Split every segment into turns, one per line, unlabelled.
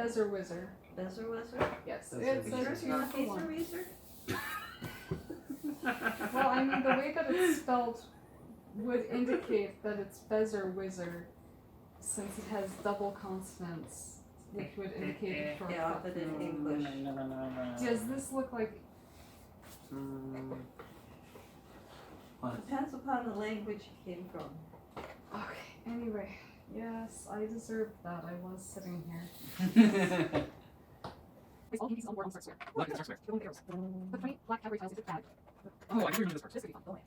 Bezzerwizzer.
Bezzerwizzer?
Yes.
Bezzerwizzer.
It's not bezzerwizzer?
Well, I mean, the way that it's spelled would indicate that it's bezzerwizzer, since it has double consonants, which would indicate it for
Yeah, but in English.
Does this look like...
What?
Depends upon the language it came from.
Okay, anyway. Yes, I deserved that. I was sitting here. Place all pieces on the board on the start square.
Look, it's square.
Put 20 black cavalry tiles into the bag.
Oh, I can remember this part.
This could be fun. Go away.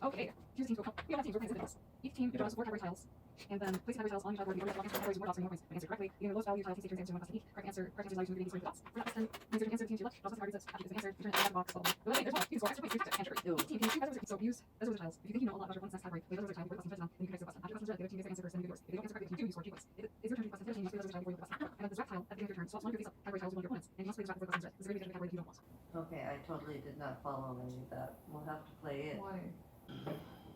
Okay, here's the teams. We all have teams. We're playing individuals. Each team draws 4 cavalry tiles, and then place the cavalry tiles on each side of the board. You draw cavalry more dots and more points. If you answer correctly, you know those value tiles. Please take turns answering 1 plus each. Correct answers allow you to move these dots. For that question, answer the team to your left. Draws the cavalry after the answer. You turn it out of the box. Blah, blah, blah. But wait, there's more. You can score extra points. Here's the answer. Each team can use 2 bezzerwizzer. So use bezzerwizzer tiles. If you think you know a lot about your one's next category, play bezzerwizzer tile. Before the question, then you can fix the question. After the question, the other team gets their answer first, then you do yours. If they don't answer correctly, if you do, you score 2 points. It is your turn to question. The other team must play bezzerwizzer tile before you do the question. And then the swap tile at the beginning of your turn swaps one of your face-up category tiles with one of your opponents, and you must play the swap before the question's read. This is going to be the category that you don't want.
Okay, I totally did not follow any of that. We'll have to play it.
Why?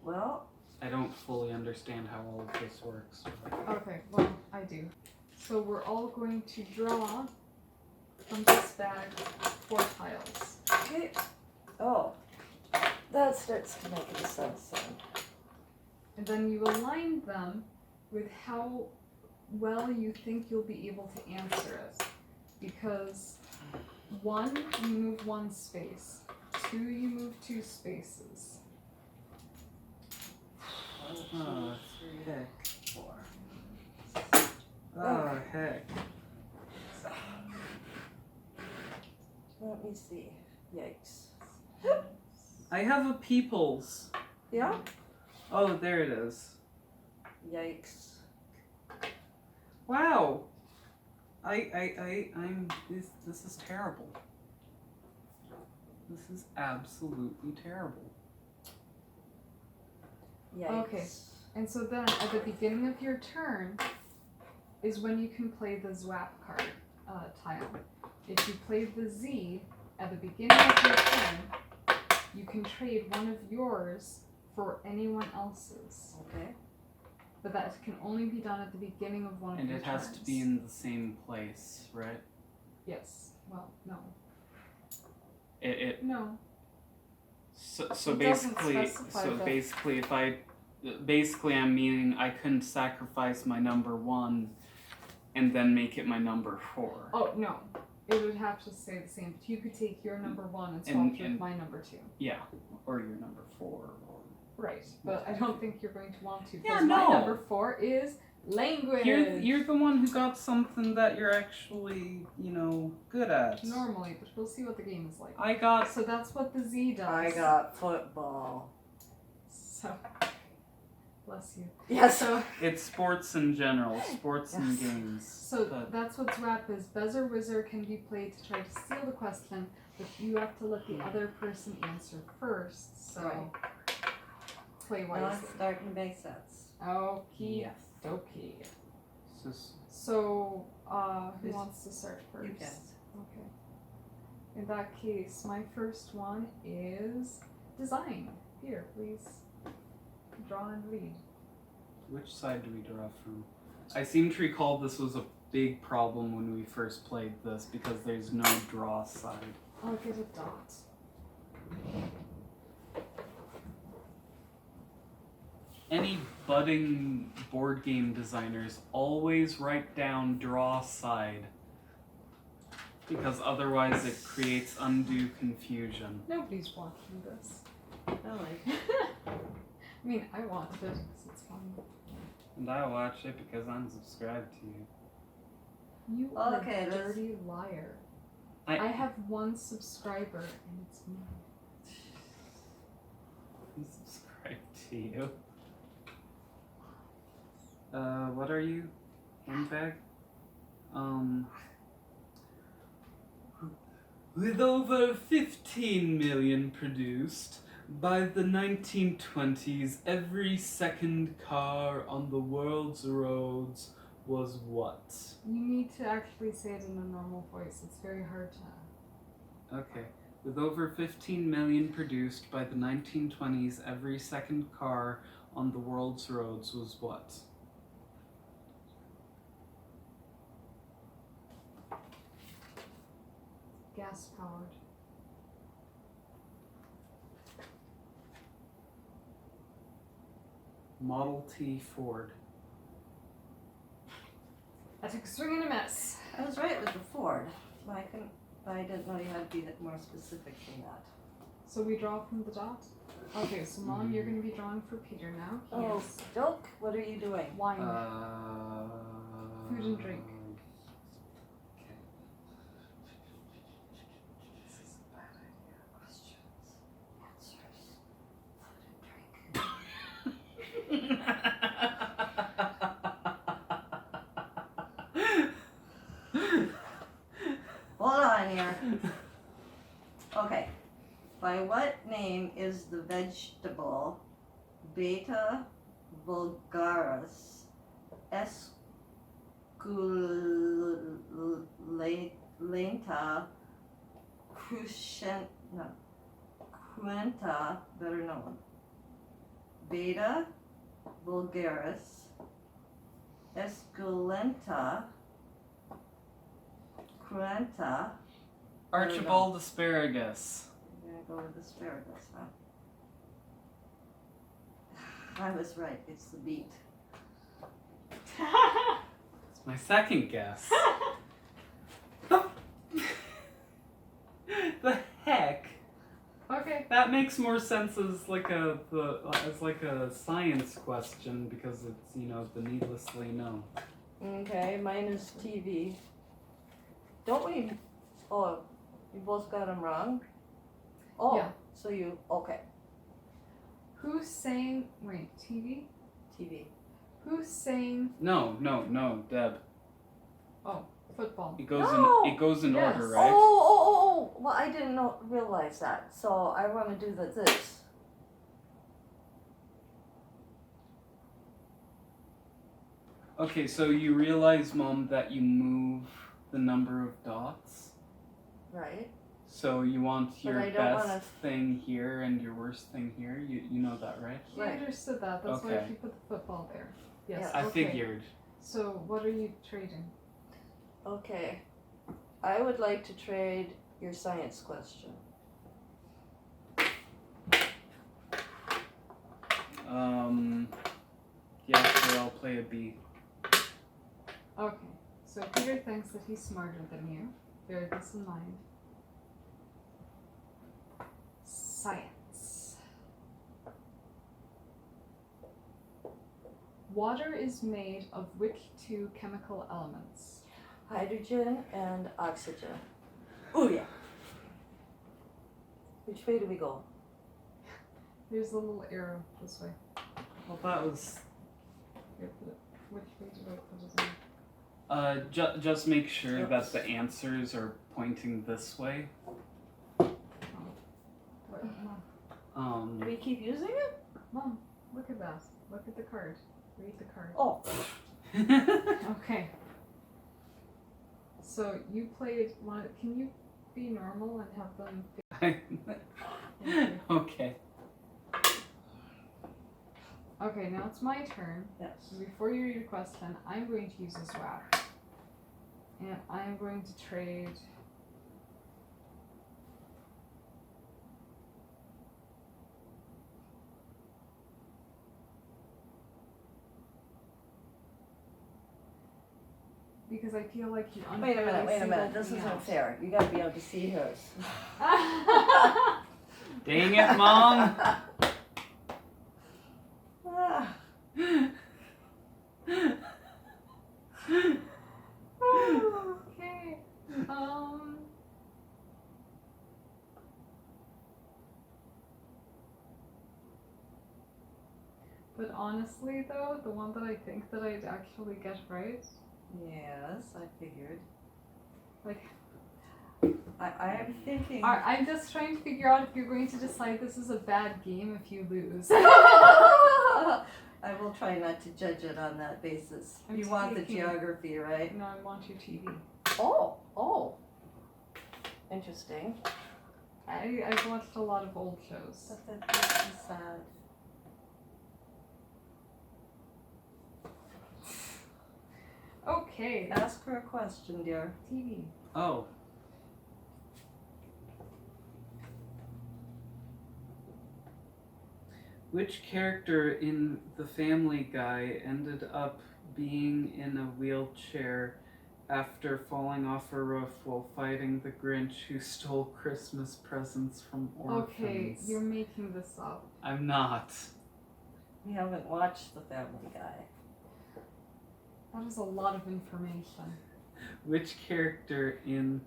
Well,
I don't fully understand how all of this works.
Okay, well, I do. So we're all going to draw from this bag 4 tiles.
okay. Oh, that starts to make any sense then.
And then you align them with how well you think you'll be able to answer it. Because 1, you move 1 space. 2, you move 2 spaces.
Oh,
3,
heck.
4.
Oh, heck.
Let me see. Yikes.
I have a peoples.
Yeah?
Oh, there it is.
Yikes.
Wow. I'm, this is terrible. This is absolutely terrible.
Yikes.
Okay. And so then, at the beginning of your turn, is when you can play the Zwap card tile. If you play the Z at the beginning of your turn, you can trade one of yours for anyone else's.
Okay.
But that can only be done at the beginning of one of
And
your
it has
turns.
to be in the same place, right?
Yes. Well, no.
It
No.
so
It doesn't
basically
specify
so
that.
basically if I basically I'm meaning I couldn't sacrifice my number 1 and then make it my number 4.
Oh, no. It would have to stay the same. You could take your number 1 and swap it with my number 2.
Yeah, or your number 4 or
Right, but I don't think you're going to want to.
Yeah,
Because my
no.
number 4 is language.
You're the one who got something that you're actually, good at.
Normally, but we'll see what the game is like.
I got
So that's what the Z does.
I got football.
So, bless you.
Yeah, so.
it's sports in general, sports and
Yes.
games.
So
but
that's what Zwap is. Bezzerwizzer can be played to try to steal the question, but you have to let the other person answer first. So,
Right.
play
Now it's
wisely.
starting to make sense.
Okie
Yes.
dokie.
So,
Who
Who's-
wants to start first?
You can.
Okay. In that case, my first one is design. Here, please. Draw and read.
which side do we draw from? I seem to recall this was a big problem when we first played this because there's no draw side.
I'll get a dot.
Any budding board game designers always write down draw side because otherwise it creates undue confusion.
Nobody's watching this.
Really?
I mean, I watch it because it's fun.
And I watch it because I'm subscribed to you.
You are
Okay,
a
let's-
dirty liar.
I-
I have 1 subscriber, and it's me.
I'm subscribed to you. What are you? Handbag? With over 15 million produced, by the 1920s, every second car on the world's roads was what?
You need to actually say it in a normal voice. It's very hard to...
Okay. With over 15 million produced by the 1920s, every second car on the world's roads was what?
Gas powered.
Model T Ford.
I took a swing and a miss.
I was right with the Ford. I didn't know you had to be more specific than that.
So we draw from the dot? Okay, so Mom, you're going to be drawing for Peter now. He
Oh,
has
joke. What are you doing?
wine. Food and drink.
Okay.
This is a bad idea. Questions, answers, food and drink. Hold on here. Okay. By what name is the vegetable Beta vulgaris esculenta cruenta, better known? Beta vulgaris esculenta cruenta.
Archibald asparagus.
You're gonna go with asparagus, huh? I was right. It's the beet.
It's my second guess. The heck?
Okay.
That makes more sense as like a science question because it's the needlessly known.
Okay, mine is TV. Don't we? Oh, you both got them wrong? Oh,
Yeah.
so you, okay,
Who sang, wait, TV?
TV.
Who sang
No, Deb.
football?
It goes
No!
in
Yes.
order, right?
Oh, well, I didn't realize that, so I want to do this.
Okay, so you realize, Mom, that you move the number of dots.
Right?
So you want your
I don't
best
wanna-
thing here and your worst thing here. You know that, right?
He
Right.
understood that. That's why
Okay.
he put the football there. Yes.
Yeah.
I
okay.
figured.
So what are you trading?
Okay. I would like to trade your science question.
Yeah, sure, I'll play a B.
Okay. So Peter thinks that he's smarter than you. Bear this in mind. Science. Water is made of which two chemical elements?
Hydrogen and oxygen. Oh yeah. Which way do we go?
There's a little arrow this way.
Well, that was.
Here, put it. Which way did I put it in?
Just make sure
Oops.
that the answers are pointing this way.
What? Mom,
Do we keep using it?
Mom, look at that. Look at the card. Read the card.
Oh.
Okay. So you played one. Can you be normal and have them?
Okay.
Okay, now it's my turn.
Yes.
So before you read your question, I'm going to use this wrap, and I'm going to trade. Because I feel like you
Wait a minute.
singled
This
me
isn't
out.
fair. You gotta be able to see hers.
Dang it, Mom!
Ah.
Okay. But honestly, though, the one that I think that I'd actually get right,
Yes, I figured.
like,
I'm thinking.
I'm just trying to figure out if you're going to decide this is a bad game if you lose.
I will try not to judge it on that basis.
I'm
You want the
taking-
geography, right?
No, I want your TV.
Oh. Interesting.
I've watched a lot of old shows.
But that makes me sad.
Okay,
Ask her a question, dear.
TV.
Oh. Which character in The Family Guy ended up being in a wheelchair after falling off a roof while fighting the Grinch who stole Christmas presents from orphans?
Okay, you're making this up.
I'm not.
We haven't watched The Family Guy.
That is a lot of information.
Which character in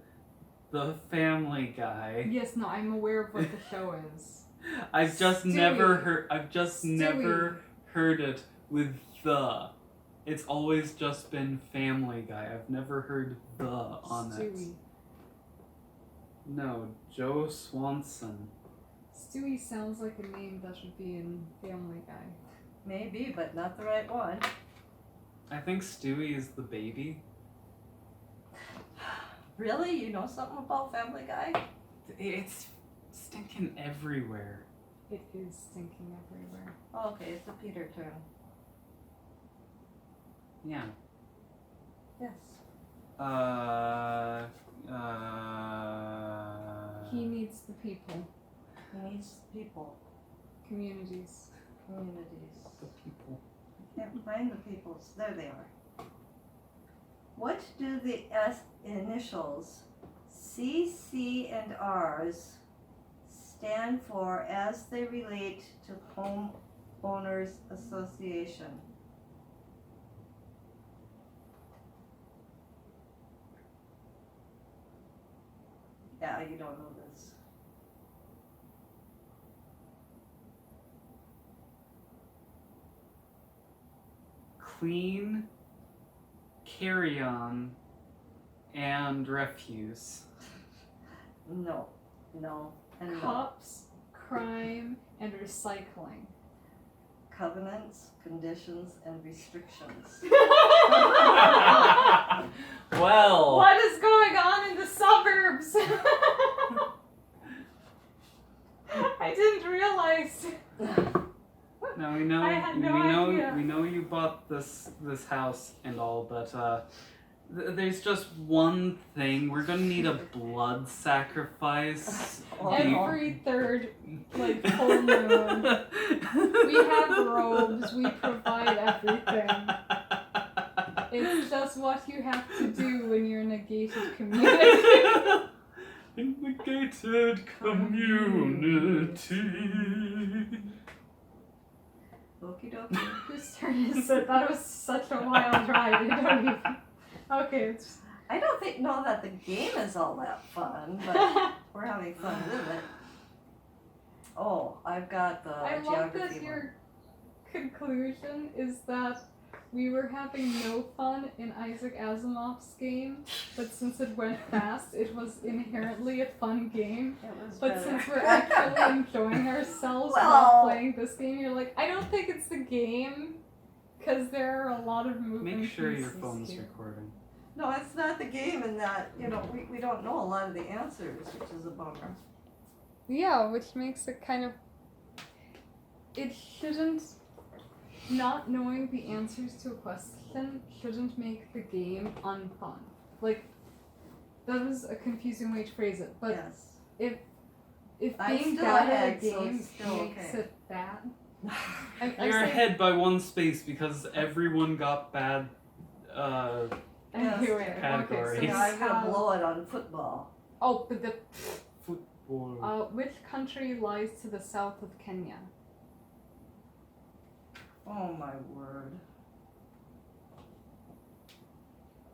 The Family Guy?
Yes, no, I'm aware of what the show is.
I've just
Stewie.
never heard it with the. It's always just been Family Guy. I've never heard the on it.
Stewie.
No, Joe Swanson.
Stewie sounds like a name that should be in Family Guy.
Maybe, but not the right one.
I think Stewie is the baby.
Really? You know something about Family Guy?
It's stinking everywhere.
It is stinking everywhere.
Oh, okay, it's a Peter turn.
Yeah.
Yes.
He needs the people.
He needs people.
Communities.
Communities.
The people.
Can't find the peoples. There they are. What do the S initials C, C, and R's stand for as they relate to Homeowners Association? Yeah, you don't know this.
Clean, carry on, and refuse.
No, and no.
Cops, crime, and recycling.
Covenants, conditions, and restrictions.
Well.
What is going on in the suburbs? I didn't realize.
Now we know
I had no idea.
we know you bought this house and all, but there's just one thing. We're gonna need a blood sacrifice.
Every third, full moon. We have robes, we provide everything. It's just what you have to do when you're in a gated community.
In the gated community.
Okie dokie.
Whose turn is it? That was such a wild ride. I don't even... Okay, it's...
I don't know that the game is all that fun, but we're having fun with it. Oh, I've got the
I love
geography
that
one.
your conclusion is that we were having no fun in Isaac Asimov's game, but since it went fast, it was inherently a fun game.
It was
But
better.
since we're actually enjoying ourselves
Well-
while playing this game, you're like, I don't think it's the game, because there are a lot of moving
Make sure your
pieces
phone's
here.
recording.
No, it's not the game in that, we don't know a lot of the answers, which is a bummer.
Yeah, which makes it kind of... It shouldn't... Not knowing the answers to a question shouldn't make the game unfun. Like, that was a confusing way to phrase it, but
yes.
if
I'm
being
still
bad
ahead,
at a
so
game
it's still
makes
okay.
it bad...
You're ahead by one space because everyone got bad.
Anyway,
Categories.
okay, so
Yeah, I'm gonna
how-
blow it on football.
Oh, but the...
Football.
which country lies to the south of Kenya?
Oh my word.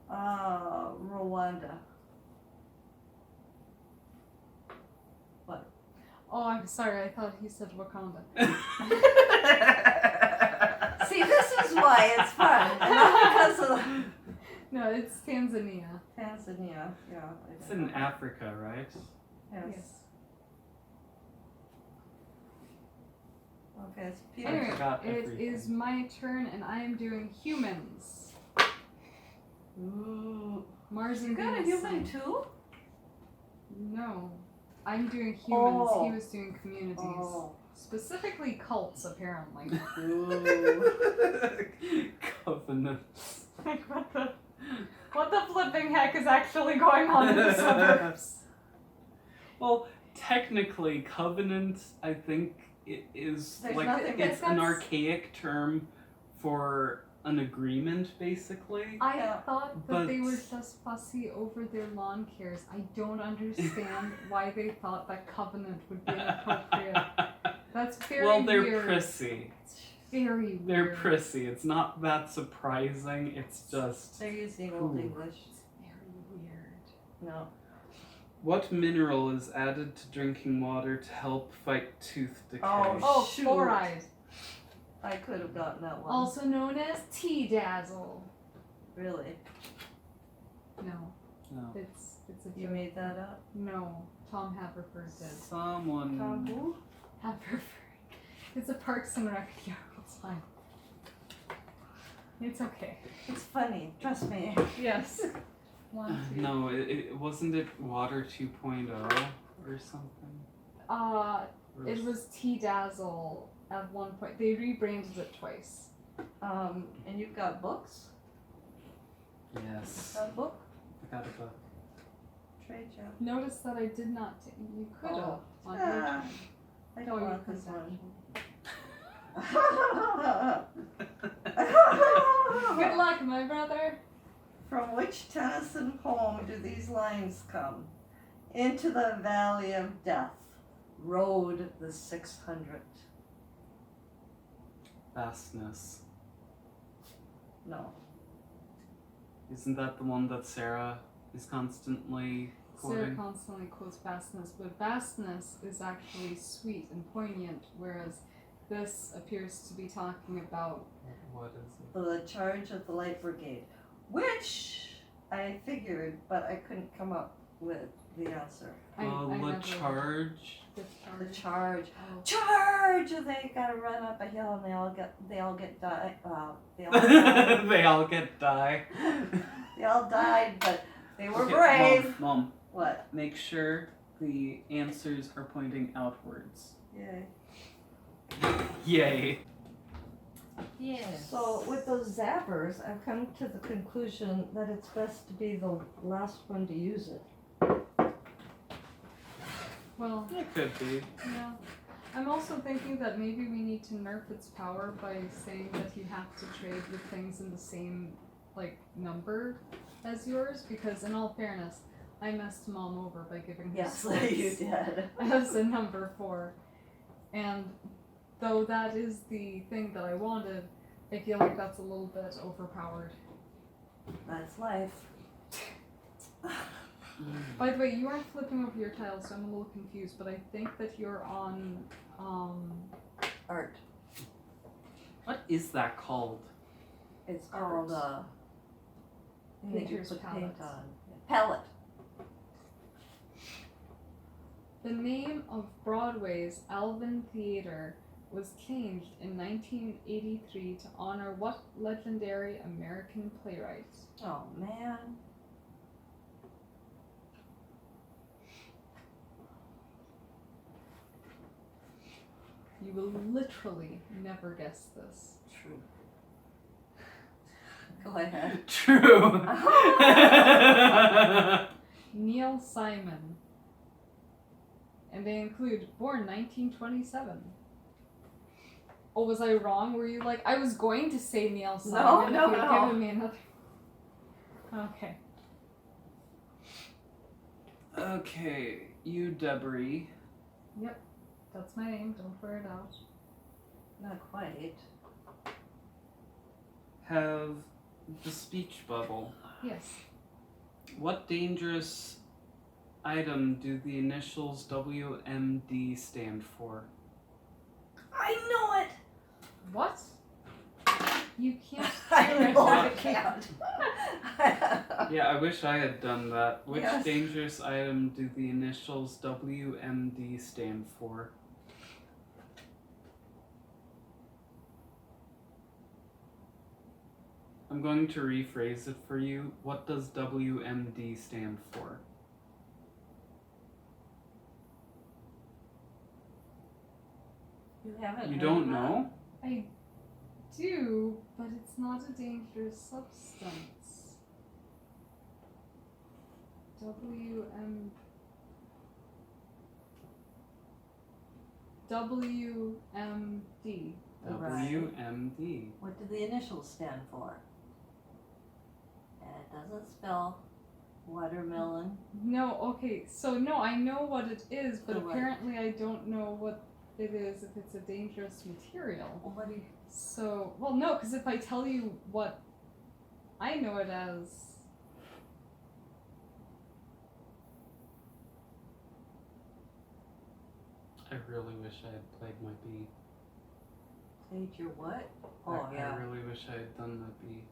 Rwanda.
Oh, I'm sorry, I thought he said Wakanda.
See, this is why it's fun. Not because of
No, it's Tanzania.
Tanzania. Yeah.
It's in Africa, right?
Yes. Okay, it's Peter.
Anyway,
forgot
it
everything.
is my turn, and I am doing humans.
Ooh.
Mars
You
and
got a
Venus.
human too?
No. I'm doing humans,
Oh.
he was doing communities.
Oh.
Specifically cults, apparently.
Ooh.
Covenants.
Like, what the flipping heck is actually going on in the suburbs?
Well, technically, covenant, I think, is
There's
like
nothing
it's an
that's-
archaic term for an agreement, basically.
I
Yeah.
thought that
But-
they were just fussy over their lawn cares. I don't understand why they thought that covenant would be inappropriate. That's very
well, they're
weird.
prissy.
It's very weird.
They're prissy. It's not that surprising. It's just.
They're using Old
Ooh.
English.
It's very weird.
No.
What mineral is added to drinking water to help fight tooth decay?
Oh,
Shoot.
fluoride.
I could have gotten that one.
Also known as T-Dazzle.
Really?
No,
No.
it's a
You
joke.
made that up?
No, Tom Haverford did.
Someone.
Tom who?
Haverford. It's a Parks and Rec joke. It's fine. It's okay.
It's funny. Trust me.
Yes. One, two.
No, it wasn't it Water 2.0 or something?
Or
Or
it was T-Dazzle at one point. They rebranded it twice.
And you've got books?
Yes.
Got a book?
I got a book.
Trade job.
Notice that I did not. You could have
Oh.
on
Ah,
your turn.
I
Oh,
don't
you
want
could
this one.
Good luck, my brother.
From which Tennyson poem do these lines come? Into the valley of death rode the 600.
Vastness.
No.
Isn't that the one that Sarah is constantly
Sarah
quoting?
constantly quotes vastness, but vastness is actually sweet and poignant, whereas this appears to be talking about
What is it?
The charge of the Light Brigade, which I figured, but I couldn't come up with the answer.
I
La
never-
Charge.
the
The
charge.
charge.
Oh.
Charge! They gotta run up a hill and they all get died. They all died.
They all get die.
They all died, but they were
Okay,
brave.
Mom,
What?
make sure the answers are pointing outwards.
Yay.
Yay.
Yes.
So with those zappers, I've come to the conclusion that it's best to be the last one to use it.
Well,
It could be.
yeah. I'm also thinking that maybe we need to nerf its power by saying that you have to trade with things in the same, like, number as yours, because in all fairness, I messed Mom over by giving her
Yes,
sports
you did.
as a number 4. And though that is the thing that I wanted, I feel like that's a little bit overpowered.
That's life.
By the way, you aren't flipping over your tiles, so I'm a little confused, but I think that you're on,
Art.
What is that called?
It's called thing that you
Painter's
put
palette.
paint on. Palette.
The name of Broadway's Alvin Theater was changed in 1983 to honor what legendary American playwright?
Oh man.
You will literally never guess this.
True. Go ahead.
True.
Neil Simon. And they include born 1927. Oh, was I wrong? Were you like, I was going to say Neil Simon
no,
if you had
no.
given me another. Okay.
Okay, you Debris.
That's my name, don't wear it out.
Not quite.
Have the speech bubble.
Yes.
What dangerous item do the initials WMD stand for?
I know it!
What? You can't
I
do it.
know I can't.
Yeah, I wish I had done that. Which
Yes.
dangerous item do the initials WMD stand for? I'm going to rephrase it for you. What does WMD stand for?
You haven't
You
heard
don't
that?
know?
I do, but it's not a dangerous substance. WM. WMD.
Right.
WMD.
What do the initials stand for? And it doesn't spell watermelon.
No, okay, so no, I know what it is, but
So what?
apparently I don't know what it is if it's a dangerous material.
Well, what do you...
So, well, no, because if I tell you what I know it as,
I really wish I had played my B.
Played your what? Oh,
I
yeah.
really wish I had done my B.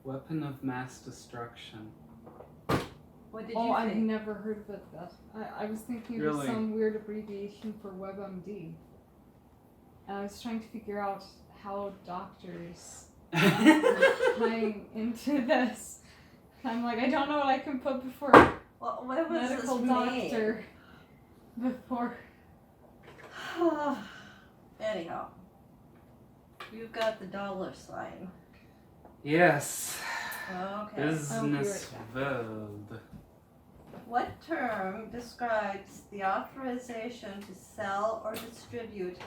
Weapon of mass destruction.
What did
oh,
you
I've
think?
never heard of it. I was thinking it was
Really?
some weird abbreviation for WebMD. And I was trying to figure out how doctors tying into this. I'm like, I don't know what I can put before
Well, what was
medical
this
doctor. Before.
Anyhow, you've got the dollar sign.
Yes.
Okay.
Business world.
What term describes the authorization to sell or distribute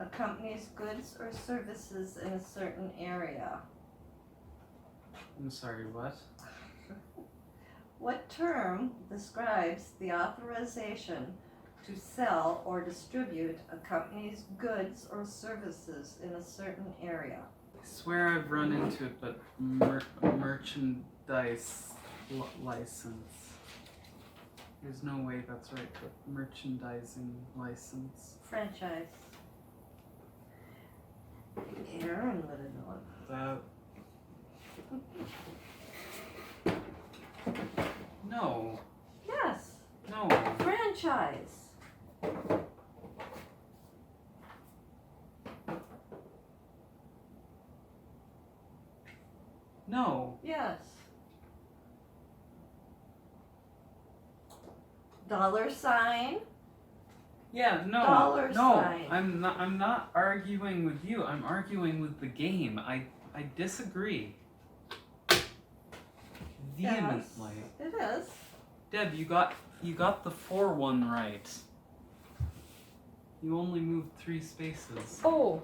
a company's goods or services in a certain area?
I'm sorry, what?
What term describes the authorization to sell or distribute a company's goods or services in a certain area?
I swear I've run into it, but merchandise license. There's no way that's right, but merchandising license.
Franchise. Aaron would have known.
That. No.
Yes,
No.
franchise.
No.
Yes. Dollar sign.
Yeah, no.
Dollar
no.
sign.
I'm not arguing with you. I'm arguing with the game. I disagree. Vehemently.
Yes, it is.
Deb, you got the 4-1 right. You only moved 3 spaces.
Oh,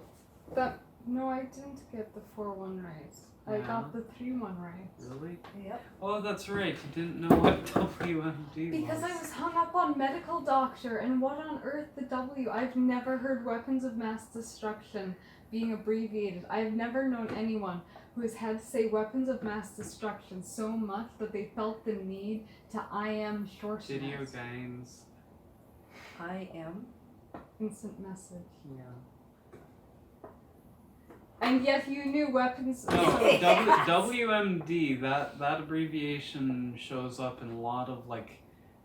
no, I didn't get the 4-1 right. I
Yeah.
got the 3-1 right.
Really?
Yep.
Oh, that's right. You didn't know what WMD
Because
was.
I was hung up on medical doctor and what on earth the W? I've never heard weapons of mass destruction being abbreviated. I've never known anyone who has had to say weapons of mass destruction so much that they felt the need to IM shorten
Video
it.
games.
I am.
Instant message.
Yeah.
And yet you knew weapons.
No,
so-
Yes.
WMD. That abbreviation shows up in a lot of like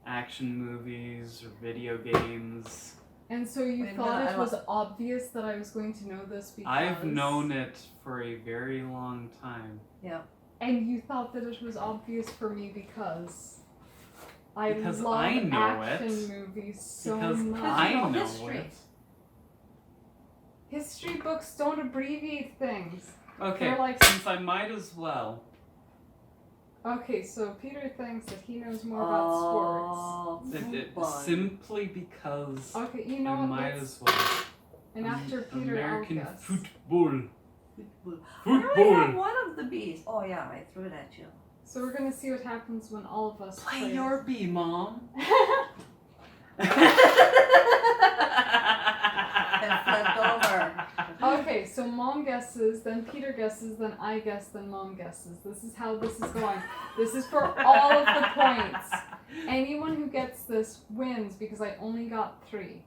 action movies or video games.
And so you
Wait a
thought
minute,
it
I
was obvious that I was going to know this because
I've known it for a very long time.
And you thought that it was obvious for me because I
Because
love
I know
action
it.
movies so
Because
much.
I
know
know
history.
it.
History books don't abbreviate things.
Okay,
They're like-
since I might as well.
Okay, so Peter thinks that he knows more about sports.
Oh, football.
Simply because
Okay, you know
I
what?
might
let's-
as well.
And after Peter,
American
I'll guess.
football.
Football. I only have
Football.
one of the bees. Oh yeah, I threw it at you.
So we're gonna see what happens when all of us
Play your bee, Mom.
It flipped over.
Okay, so Mom guesses, then Peter guesses, then I guess, then Mom guesses. This is how this is going. This is for all of the points. Anyone who gets this wins because I only got 3.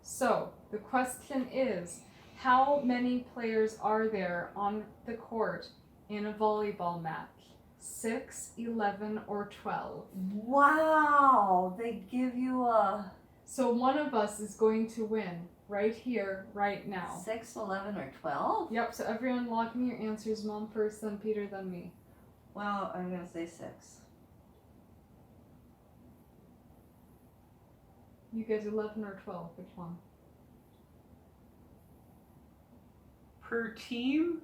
So, the question is, how many players are there on the court in a volleyball match? 6, 11, or 12?
Wow, they give you a
So one of us is going to win right here, right now.
6, 11, or 12?
Yep, so everyone lock in your answers. Mom first, then Peter, then me.
Well, I'm gonna say 6.
You get 11 or 12, which one?
per team?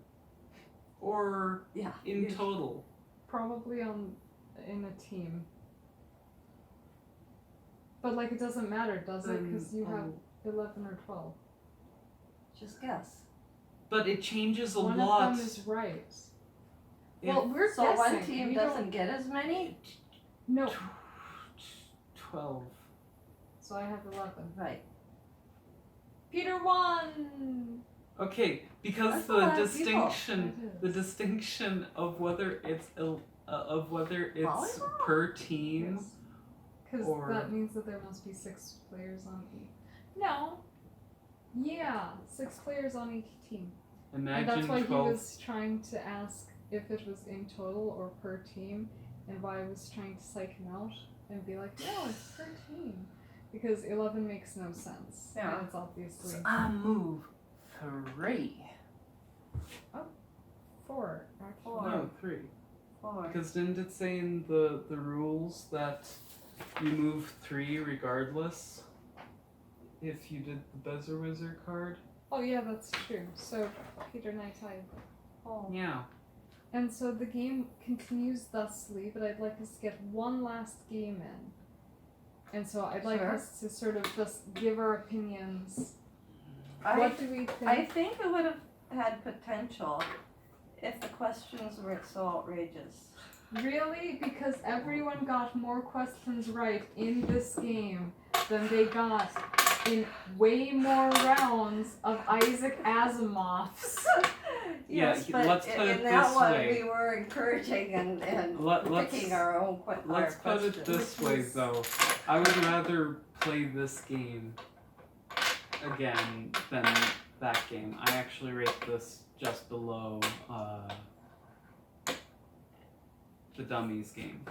Or
Yeah.
in total?
Probably in a team. But like it doesn't matter, does it? Because you have 11 or 12.
Just guess.
But it changes a
One
lot.
of them is right.
If-
Well, we're
So
guessing.
one team
We
doesn't
don't-
get as many?
No.
12.
So I have 11.
Right.
Peter won.
Okay, because
That's a
the
lot of
distinction,
people.
the distinction of whether it's
Volleyball?
per team.
Because
Or-
that means that there must be 6 players on each. No. Yeah, 6 players on each team. And
Imagine
that's why
12.
he was trying to ask if it was in total or per team, and why I was trying to psych him out and be like, no, it's per team. Because 11 makes no sense.
Yeah.
And it's obviously
So I move 3.
4, actually.
Four.
No, 3.
4.
Because didn't it say in the rules that you move 3 regardless if you did the bezzerwizzer card?
Oh yeah, that's true. So Peter and I tied.
Oh.
Yeah.
And so the game continues thusly, but I'd like us to get one last game in. And so I'd like
Sure.
us to sort of just give our opinions.
I
What do we think?
I think it would have had potential if the questions weren't so outrageous.
Really? Because everyone got more questions right in this game than they got in way more rounds of Isaac Asimov's.
Yes,
Yeah,
but
let's put
in
it
that
this
one
way.
we were encouraging and
Let's
picking our own
let's put it this way though. I would rather play this game again than that game. I actually rate this just below the dummies game.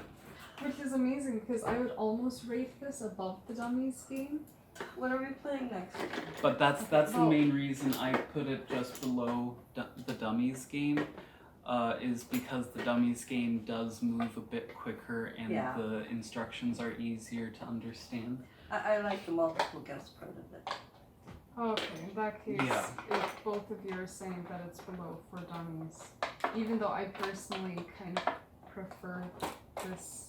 Which is amazing because I would almost rate this above the dummies game.
What are we playing next?
But that's the
Oh.
main reason I put it just below the dummies game, is because the dummies game does move a bit quicker and
Yeah.
the instructions are easier to understand.
I like the multiple guess part of it.
Okay, in that case,
Yeah.
if both of you are saying that it's below for dummies, even though I personally kind of prefer this